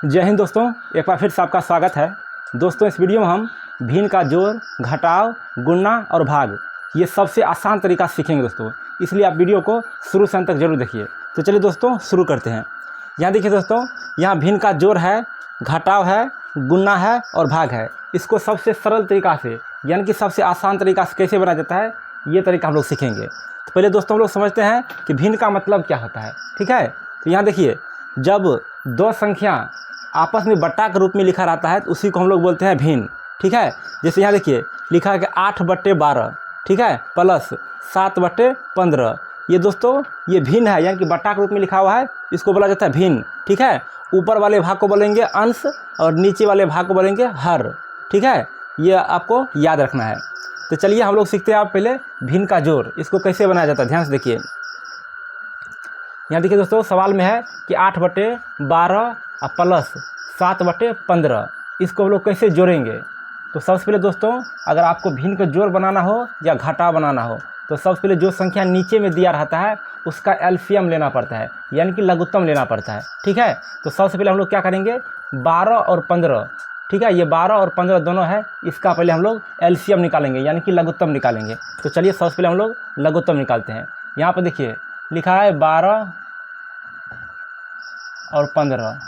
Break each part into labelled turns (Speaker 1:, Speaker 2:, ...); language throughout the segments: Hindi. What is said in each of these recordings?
Speaker 1: जय हिंद दोस्तों, एक बार फिर से आपका स्वागत है। दोस्तों, इस वीडियो में हम भिन्न का जोड़, घटाव, गुणा और भाग ये सबसे आसान तरीका सीखेंगे दोस्तों, इसलिए आप वीडियो को शुरू से अंत तक जरूर देखिए। तो चलिए दोस्तों शुरू करते हैं। यहाँ देखिए दोस्तों, यहाँ भिन्न का जोड़ है, घटाव है, गुणा है और भाग है। इसको सबसे सरल तरीका से यानी कि सबसे आसान तरीका से कैसे बनाया जाता है ये तरीका हम लोग सीखेंगे। तो पहले दोस्तों हम लोग समझते हैं कि भिन्न का मतलब क्या होता है। ठीक है, तो यहाँ देखिए, जब दो संख्या आपस में बट्टा के रूप में लिखा रहता है तो उसी को हम लोग बोलते हैं भिन्न। ठीक है, जैसे यहाँ देखिए लिखा है कि 8/12, ठीक है, प्लस 7/15। ये दोस्तों ये भिन्न है, यानी कि बट्टा के रूप में लिखा हुआ है, इसको बोला जाता है भिन्न। ठीक है, ऊपर वाले भाग को बोलेंगे अंश और नीचे वाले भाग को बोलेंगे हर। ठीक है, ये आपको याद रखना है। तो चलिए हम लोग सीखते हैं। आप पहले भिन्न का जोड़, इसको कैसे बनाया जाता है ध्यान से देखिए। यहाँ देखिए दोस्तों, सवाल में है कि 8/12 प्लस 7/15, इसको हम लोग कैसे जोड़ेंगे। तो सबसे पहले दोस्तों, अगर आपको भिन्न का जोड़ बनाना हो या घटाव बनाना हो तो सबसे पहले जो संख्या नीचे में दिया रहता है उसका एलसीएम लेना पड़ता है, यानी कि लघुत्तम लेना पड़ता है। ठीक है, तो सबसे पहले हम लोग क्या करेंगे, 12 और 15, ठीक है, ये 12 और 15 दोनों है, इसका पहले हम लोग एलसीएम निकालेंगे, यानी कि लघुत्तम निकालेंगे। तो चलिए सबसे पहले हम लोग लघुत्तम निकालते हैं। यहाँ पर देखिए लिखा है 12 और 15,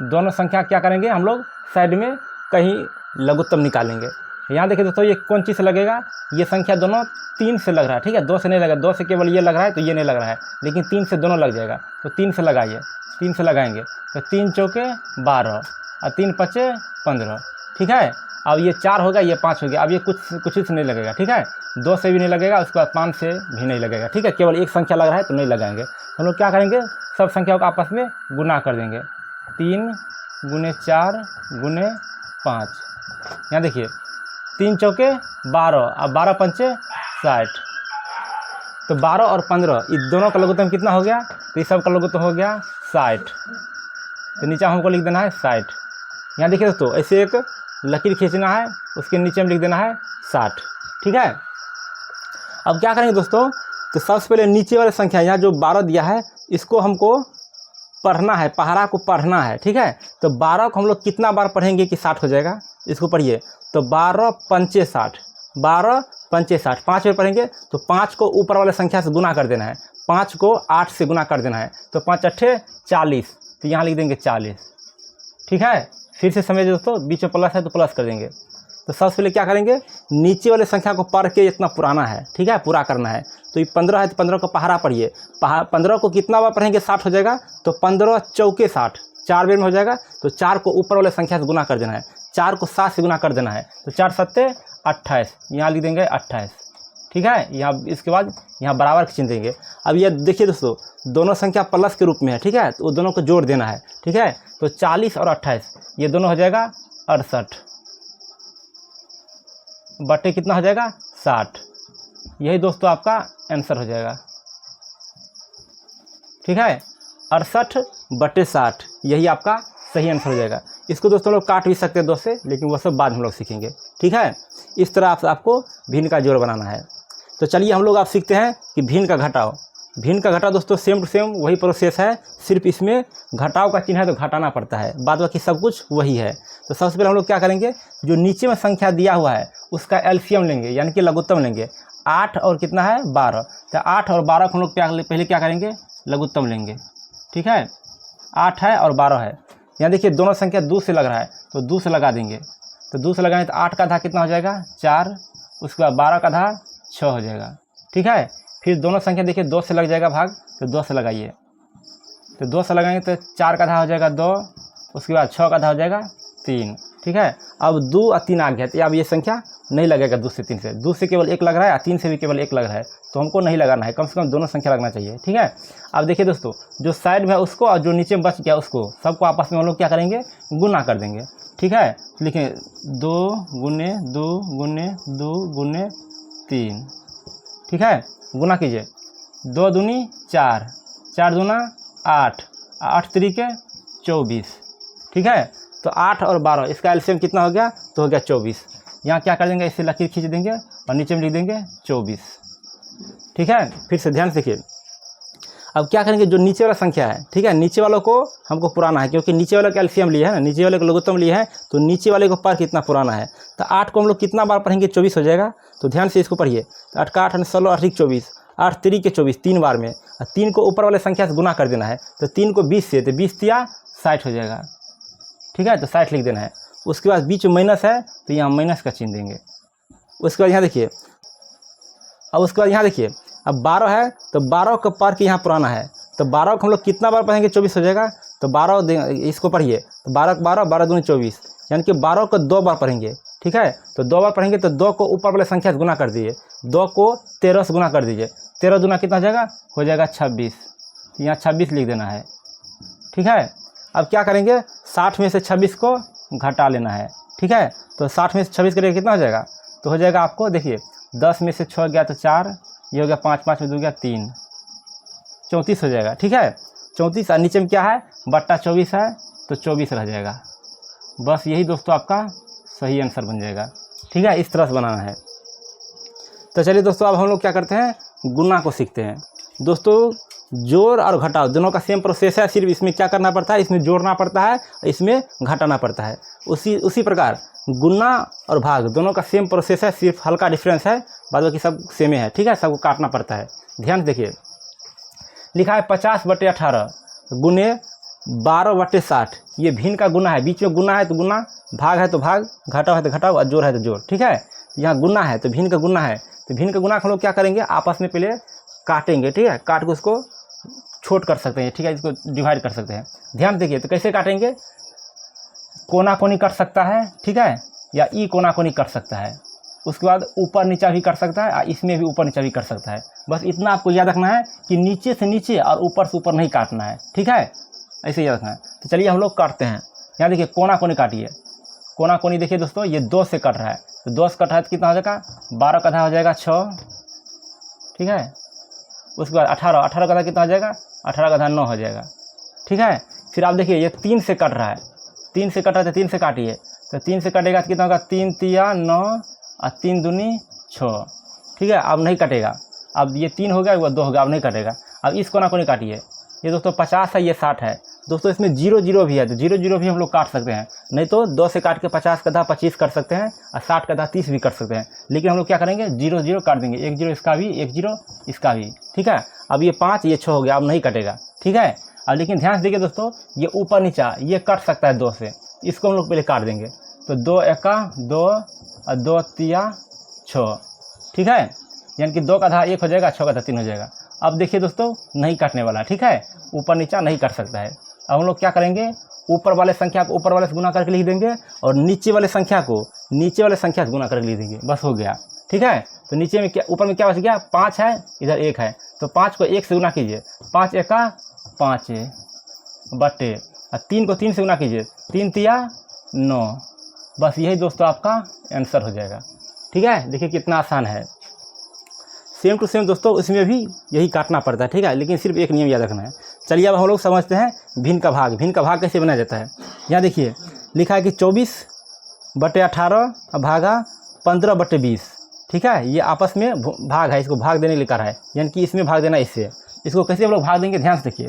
Speaker 1: दोनों संख्या क्या करेंगे हम लोग साइड में कहीं लघुत्तम निकालेंगे। यहाँ देखिए दोस्तों, ये कौन चीज़ से लगेगा, ये संख्या दोनों 3 से लग रहा है। ठीक है, 2 से नहीं लगा, 2 से केवल ये लग रहा है तो ये नहीं लग रहा है, लेकिन 3 से दोनों लग जाएगा। तो 3 से लगाइए, 3 से लगाएंगे तो 3 चौके 12 और 3 पचे 15। ठीक है, अब ये 4 होगा, ये 5 हो गया। अब ये कुछ से नहीं लगेगा। ठीक है, 2 से भी नहीं लगेगा, उसके बाद 5 से भी नहीं लगेगा। ठीक है, केवल एक संख्या लग रहा है तो नहीं लगाएंगे। हम लोग क्या करेंगे, सब संख्याओं को आपस में गुना कर देंगे। 3 × 4 × 5। यहाँ देखिए 3 चौके 12 और 12 पंचे 60। तो 12 और 15 इस दोनों का लघुत्तम कितना हो गया, तो इस सब का लघुत्तम हो गया 60। तो नीचे हमको लिख देना है 60। यहाँ देखिए दोस्तों, ऐसे एक लकीर खींचना है, उसके नीचे में लिख देना है 60। ठीक है, अब क्या करेंगे दोस्तों, तो सबसे पहले नीचे वाले संख्या यहाँ जो 12 दिया है इसको हमको पढ़ना है, पहाड़ा को पढ़ना है। ठीक है, तो 12 को हम लोग कितना बार पढ़ेंगे कि 60 हो जाएगा, इसको पढ़िए। तो 12 पंचे 60, 12 पंचे 60, 5 बार पढ़ेंगे तो 5 को ऊपर वाले संख्या से गुना कर देना है, 5 को 8 से गुना कर देना है, तो 5 अट्ठे 40, तो यहाँ लिख देंगे 40। ठीक है, फिर से समझिए दोस्तों, बीच में प्लस है तो प्लस कर देंगे। तो सबसे पहले क्या करेंगे, नीचे वाले संख्या को पढ़ के इतना पुराना है, ठीक है, पूरा करना है। तो ये 15 है तो 15 को पहाड़ा पढ़िए। 15 को कितना बार पढ़ेंगे 60 हो जाएगा, तो 15 चौके 60, 4 बार में हो जाएगा। तो 4 को ऊपर वाले संख्या से गुना कर देना है, 4 को 7 से गुना कर देना है, तो 4 सत्ते 28, यहाँ लिख देंगे 28। ठीक है, यहाँ इसके बाद यहाँ बराबर के चिन्ह देंगे। अब ये देखिए दोस्तों, दोनों संख्या प्लस के रूप में है। ठीक है, तो वो दोनों को जोड़ देना है। ठीक है, तो 40 और 28 ये दोनों हो जाएगा 68 बटे कितना हो जाएगा 60। यही दोस्तों आपका आंसर हो जाएगा। ठीक है, 68/60 यही आपका सही आंसर हो जाएगा। इसको दोस्तों लोग काट भी सकते हैं 2 से, लेकिन वो सब बाद में हम लोग सीखेंगे। ठीक है, इस तरह आपको भिन्न का जोड़ बनाना है। तो चलिए हम लोग आप सीखते हैं कि भिन्न का घटाव। भिन्न का घटाव दोस्तों सेम टू सेम वही प्रोसेस है, सिर्फ इसमें घटाव का चिन्ह है तो घटाना पड़ता है, बाद बाकी सब कुछ वही है। तो सबसे पहले हम लोग क्या करेंगे, जो नीचे में संख्या दिया हुआ है उसका एलसीएम लेंगे, यानी कि लघुत्तम लेंगे। 8 और कितना है 12, तो 8 और 12 को हम लोग पहले क्या करेंगे, लघुत्तम लेंगे। ठीक है, 8 है और 12 है। यहाँ देखिए दोनों संख्या 2 से लग रहा है तो 2 से लगा देंगे। तो 2 से लगाएंगे तो 8 का आधा कितना हो जाएगा 4, उसके बाद 12 का आधा 6 हो जाएगा। ठीक है, फिर दोनों संख्या देखिए 2 से लग जाएगा भाग, तो 2 से लगाइए। तो 2 से लगाएंगे तो 4 का आधा हो जाएगा 2, उसके बाद 6 का आधा हो जाएगा 3। ठीक है, अब 2 और 3 आ गया, तो अब ये संख्या नहीं लगेगा 2 से 3 से, 2 से केवल 1 लग रहा है, 3 से भी केवल 1 लग रहा है, तो हमको नहीं लगाना है, कम से कम दोनों संख्या लगना चाहिए। ठीक है, अब देखिए दोस्तों, जो साइड में है उसको और जो नीचे में बच गया उसको सबको आपस में हम लोग क्या करेंगे, गुना कर देंगे। ठीक है, लिखें 2 × 2 × 2 × 3। ठीक है, गुना कीजिए, 2 दूनी 4, 4 दूना 8, 8 तरीके 24। ठीक है, तो 8 और 12 इसका एलसीएम कितना हो गया, तो हो गया 24। यहाँ क्या कर देंगे, इससे लकीर खींच देंगे और नीचे में लिख देंगे 24। ठीक है, फिर से ध्यान से देखिए, अब क्या करेंगे, जो नीचे वाला संख्या है, ठीक है, नीचे वालों को हमको पुराना है, क्योंकि नीचे वाले का एलसीएम लिए है ना, नीचे वाले का लघुत्तम लिए है, तो नीचे वाले को पर कितना पुराना है। तो 8 को हम लोग कितना बार पढ़ेंगे, 24 हो जाएगा। तो ध्यान से इसको पढ़िए। तो 8 का 8 16 8 24, 8 3 के 24, 3 बार में, और 3 को ऊपर वाले संख्या से गुना कर देना है। तो 3 को 20 से, तो 20 तिया 60 हो जाएगा, ठीक है। तो 60 लिख देना है। उसके बाद बीच में माइनस है, तो यहाँ माइनस का चिन्ह देंगे। उसके बाद यहाँ देखिए, अब उसके बाद यहाँ देखिए, अब 12 है, तो 12 का पर के यहाँ पुराना है, तो 12 को हम लोग कितना बार पढ़ेंगे, 24 हो जाएगा। तो 12 इसको पढ़िए, तो 12 को 12, 12 दूनी 24, यानी कि 12 को 2 बार पढ़ेंगे, ठीक है। तो 2 बार पढ़ेंगे, तो 2 को ऊपर वाले संख्या से गुना कर दीजिए, 2 को 13 से गुना कर दीजिए, 13 दूना कितना हो जाएगा 26। तो यहाँ 26 लिख देना है, ठीक है। अब क्या करेंगे, 60 में से 26 को घटा लेना है, ठीक है। तो 60 में से 26 करेंगे कितना हो जाएगा, तो हो जाएगा आपको देखिए 10 में से 6 गया तो 4, ये हो गया 5, 5 में 2 गया 3, 34 हो जाएगा, ठीक है। 34, और नीचे में क्या है, बट्टा 24 है, तो 24 रह जाएगा। बस यही दोस्तों आपका सही आंसर बन जाएगा, ठीक है। इस तरह से बनाना है। तो चलिए दोस्तों, अब हम लोग क्या करते हैं, गुना को सीखते हैं। दोस्तों जोड़ और घटाव दोनों का सेम प्रोसेस है, सिर्फ इसमें क्या करना पड़ता है, इसमें जोड़ना पड़ता है, इसमें घटाना पड़ता है। उसी प्रकार गुना और भाग दोनों का सेम प्रोसेस है, सिर्फ हल्का डिफरेंस है, बाद बाकी सब सेम है, ठीक है। सबको काटना पड़ता है। ध्यान से देखिए, लिखा है 50/18 गुने 12/60। ये भिन्न का गुना है, बीच में गुना है तो गुना, भाग है तो भाग, घटाव है तो घटाव, और जोड़ है तो जोड़, ठीक है। यहाँ गुना है तो भिन्न का गुना है, तो भिन्न का गुना हम लोग क्या करेंगे, आपस में पहले काटेंगे, ठीक है। काट के उसको छोट कर सकते हैं, ठीक है, इसको डिवाइड कर सकते हैं। ध्यान देखिए, तो कैसे काटेंगे, कोना कोनी कट सकता है, ठीक है, या ई कोना कोनी कट सकता है। उसके बाद ऊपर नीचा भी कर सकता है, और इसमें भी ऊपर नीचा भी कर सकता है। बस इतना आपको याद रखना है कि नीचे से नीचे और ऊपर से ऊपर नहीं काटना है, ठीक है, ऐसे याद रखना है। तो चलिए हम लोग काटते हैं। यहाँ देखिए कोना कोनी काटिए, कोना कोनी देखिए दोस्तों, ये 2 से कट रहा है, तो 2 से कट रहा है तो कितना हो जाएगा, 12 का आधा हो जाएगा 6, ठीक है। उसके बाद 18 का आधा कितना हो जाएगा, 18 का आधा 9 हो जाएगा, ठीक है। फिर आप देखिए ये 3 से कट रहा है, 3 से कट रहा है तो 3 से काटिए, तो 3 से कटेगा तो कितना होगा, 3 तिया 9 और 3 दूनी 6, ठीक है। अब नहीं कटेगा, अब ये 3 हो गया, वो 2 हो गया, अब नहीं कटेगा। अब इस कोना को नहीं काटिए, ये दोस्तों 50 है, ये 60 है दोस्तों, इसमें 0 0 भी है, तो 0 0 भी हम लोग काट सकते हैं। नहीं तो 2 से काट के 50 का आधा 25 कर सकते हैं, और 60 का आधा 30 भी कर सकते हैं। लेकिन हम लोग क्या करेंगे, 0 0 काट देंगे, 1 0 इसका भी, 1 0 इसका भी, ठीक है। अब ये 5 ये 6 हो गया, अब नहीं कटेगा, ठीक है। अब लेकिन ध्यान से देखिए दोस्तों, ये ऊपर नीचा ये कट सकता है 2 से, इसको हम लोग पहले काट देंगे। तो 2 एका 2 और 2 तिया 6, ठीक है, यानी कि 2 का आधा 1 हो जाएगा, 6 का आधा 3 हो जाएगा। अब देखिए दोस्तों, नहीं काटने वाला, ठीक है, ऊपर नीचा नहीं काट सकता है। अब हम लोग क्या करेंगे, ऊपर वाले संख्या को ऊपर वाले से गुना करके लिख देंगे, और नीचे वाले संख्या को नीचे वाले संख्या से गुना करके लिख देंगे, बस हो गया, ठीक है। तो नीचे में क्या, ऊपर में क्या बच गया, 5 है, इधर 1 है, तो 5 को 1 से गुना कीजिए, 5 एका 5 बट्टे, और 3 को 3 से गुना कीजिए, 3 तिया 9। बस यही दोस्तों आपका आंसर हो जाएगा, ठीक है। देखिए कितना आसान है, सेम टू सेम दोस्तों, इसमें भी यही काटना पड़ता है, ठीक है, लेकिन सिर्फ एक नियम याद रखना है। चलिए अब हम लोग समझते हैं भिन्न का भाग। भिन्न का भाग कैसे बनाया जाता है। यहाँ देखिए लिखा है कि 24/18 भागा 15/20, ठीक है। ये आपस में भाग है, इसको भाग देने लिखा है, यानी कि इसमें भाग देना इससे। इसको कैसे हम लोग भाग देंगे, ध्यान से देखिए।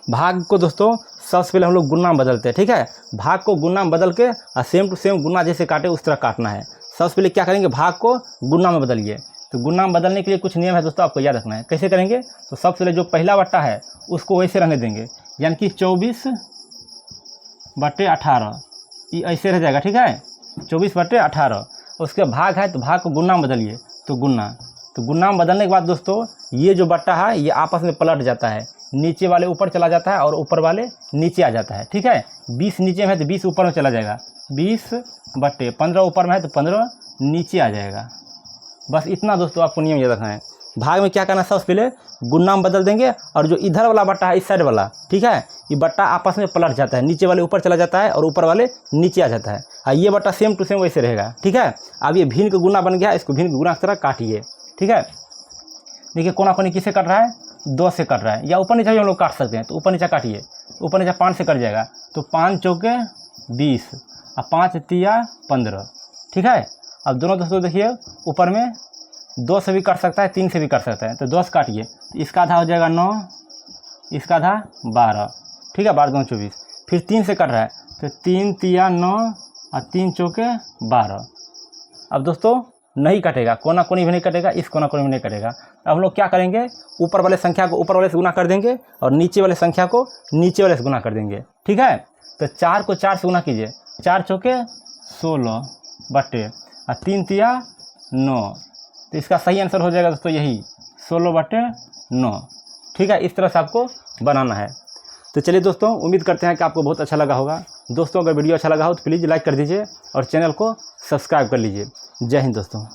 Speaker 1: भाग को दोस्तों सबसे पहले हम लोग गुना में बदलते हैं, ठीक है। भाग को गुना में बदल के और सेम टू सेम गुना जैसे काटे उस तरह काटना है। सबसे पहले क्या करेंगे, भाग को गुना में बदलिए। तो गुना में बदलने के लिए कुछ नियम है दोस्तों, आपको याद रखना है। कैसे करेंगे, तो सबसे पहले जो पहला बट्टा है उसको वैसे रहने देंगे, यानी कि 24/18 ये ऐसे रह जाएगा, ठीक है, 24/18। उसके भाग है तो भाग को गुना में बदलिए, तो गुना में बदलने के बाद दोस्तों ये जो बट्टा है ये आपस में पलट जाता है, नीचे वाले ऊपर चला जाता है और ऊपर वाले नीचे आ जाता है, ठीक है। 20 नीचे में है तो 20 ऊपर में चला जाएगा, 20/15 ऊपर में है तो 15 नीचे आ जाएगा। बस इतना दोस्तों आपको नियम याद रखना है। भाग में क्या करना है, सबसे पहले गुना में बदल देंगे, और जो इधर वाला बट्टा है इस साइड वाला, ठीक है, ये बट्टा आपस में पलट जाता है, नीचे वाले ऊपर चला जाता है और ऊपर वाले नीचे आ जाता है, और ये बट्टा सेम टू सेम वैसे रहेगा, ठीक है। अब ये भिन्न का गुना बन गया, इसको भिन्न का गुना की तरह काटिए, ठीक है। देखिए कोना कोनी किससे कट रहा है, 2 से कट रहा है, या ऊपर नीचे भी हम लोग काट सकते हैं। तो ऊपर नीचे काटिए, ऊपर नीचे 5 से कट जाएगा, तो 5 चौके 20 और 5 तिया 15, ठीक है। अब दोनों दोस्तों देखिए ऊपर में 2 से भी कट सकता है, 3 से भी कट सकता है, तो 2 से काटिए, इसका आधा हो जाएगा 9, इसका आधा 12, ठीक है, 12 दूनी 24। फिर 3 से कट रहा है तो 3 तिया 9 और 3 चौके 12। अब दोस्तों नहीं कटेगा, कोना कोनी भी नहीं कटेगा, इस कोना कोनी भी नहीं कटेगा। अब हम लोग क्या करेंगे, ऊपर वाले संख्या को ऊपर वाले से गुना कर देंगे और नीचे वाले संख्या को नीचे वाले से गुना कर देंगे, ठीक है। तो 4 को 4 से गुना कीजिए, 4 चौके 16 बटे और 3 तिया 9, तो इसका सही आंसर हो जाएगा दोस्तों यही 16 बटे 9, ठीक है। इस तरह से आपको बनाना है। तो चलिए दोस्तों, उम्मीद करते हैं कि आपको बहुत अच्छा लगा होगा। दोस्तों अगर वीडियो अच्छा लगा हो तो प्लीज़ लाइक कर दीजिए और चैनल को सब्सक्राइब कर लीजिए। जय हिंद दोस्तों।